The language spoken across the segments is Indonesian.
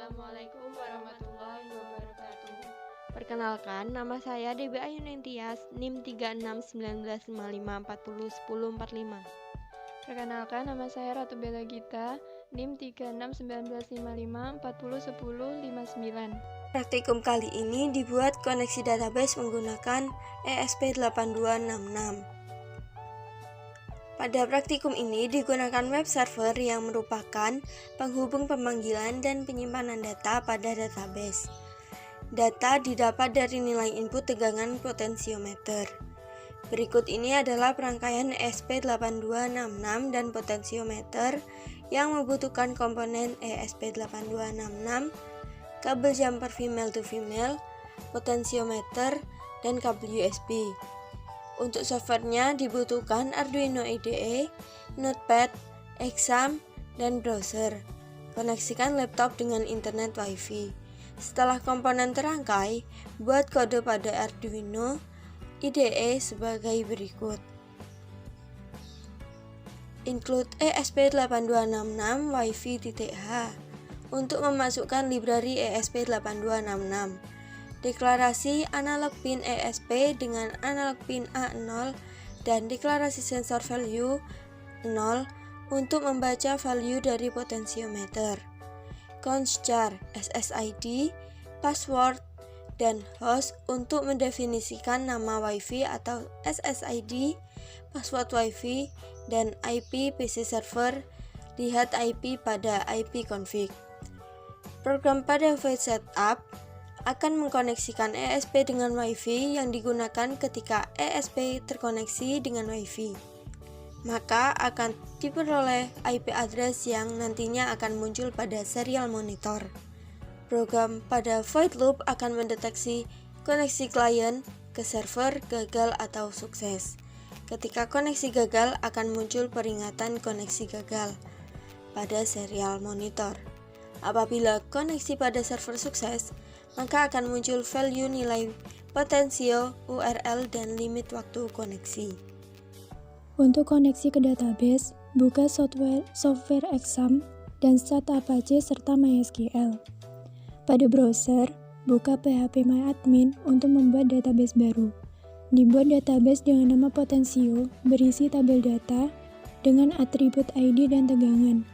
Assalamualaikum warahmatullahi wabarakatuh. Perkenalkan, nama saya Debbie Ayuning Tias, NIM 361955401045. Perkenalkan, nama saya Ratu Bella Gita, NIM 361955401059. Praktikum kali ini dibuat koneksi database menggunakan ESP8266. Pada praktikum ini digunakan web server yang merupakan penghubung pemanggilan dan penyimpanan data pada database. Data didapat dari nilai input tegangan potensiometer. Berikut ini adalah perangkaian ESP8266 dan potensiometer yang membutuhkan komponen ESP8266, kabel jumper female to female, potensiometer, dan kabel USB. Untuk softwarenya dibutuhkan Arduino IDE, Notepad, exam, dan browser. Koneksikan laptop dengan internet Wi-Fi. Setelah komponen terangkai, buat kode pada Arduino IDE sebagai berikut. Include ESP8266 Wi-Fi.h untuk memasukkan library ESP8266. Deklarasi analog pin ESP dengan analog pin A0 dan deklarasi sensor value 0 untuk membaca value dari potensiometer. Const-char SSID, password, dan host untuk mendefinisikan nama Wi-Fi atau SSID, password Wi-Fi, dan IP PC server. Lihat IP pada ipconfig. Program pada void setup akan mengkoneksikan ESP dengan Wi-Fi yang digunakan ketika ESP terkoneksi dengan Wi-Fi. Maka akan diperoleh IP address yang nantinya akan muncul pada serial monitor. Program pada void loop akan mendeteksi koneksi klien ke server gagal atau sukses. Ketika koneksi gagal akan muncul peringatan koneksi gagal pada serial monitor. Apabila koneksi pada server sukses, maka akan muncul value nilai potensio, URL, dan limit waktu koneksi. Untuk koneksi ke database, buka software exam dan start Apache serta MySQL. Pada browser, buka phpMyAdmin untuk membuat database baru. Dibuat database dengan nama Potensio, berisi tabel data dengan atribut ID dan tegangan,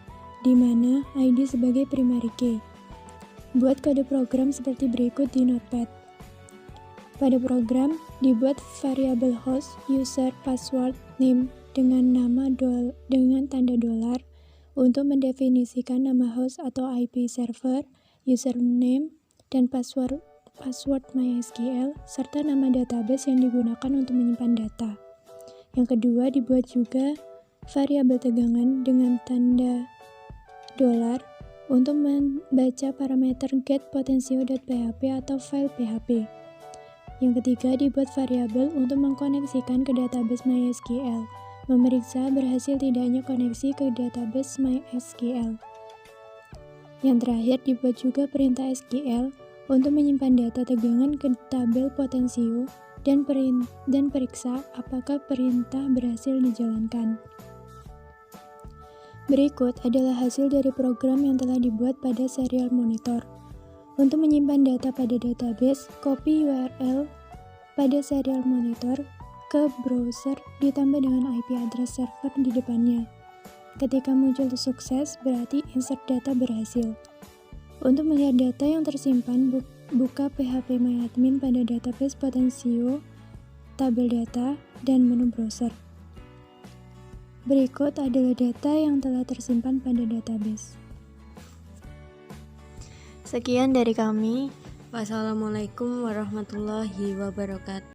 di mana ID sebagai primary key. Buat kode program seperti berikut di Notepad. Pada program, dibuat variabel host, user, password, name dengan tanda dolar untuk mendefinisikan nama host atau IP server, username, dan password MySQL, serta nama database yang digunakan untuk menyimpan data. Yang kedua, dibuat juga variabel tegangan dengan tanda dolar untuk membaca parameter getPotensio.php atau file PHP. Yang ketiga, dibuat variabel untuk mengkoneksikan ke database MySQL, memeriksa berhasil tidaknya koneksi ke database MySQL. Yang terakhir, dibuat juga perintah SQL untuk menyimpan data tegangan ke tabel Potensio dan periksa apakah perintah berhasil dijalankan. Berikut adalah hasil dari program yang telah dibuat pada serial monitor. Untuk menyimpan data pada database, copy URL pada serial monitor ke browser ditambah dengan IP address server di depannya. Ketika muncul sukses, berarti insert data berhasil. Untuk melihat data yang tersimpan, buka phpMyAdmin pada database Potensio, tabel data, dan menu browser. Berikut adalah data yang telah tersimpan pada database. Sekian dari kami. Wassalamualaikum warahmatullahi wabarakatuh.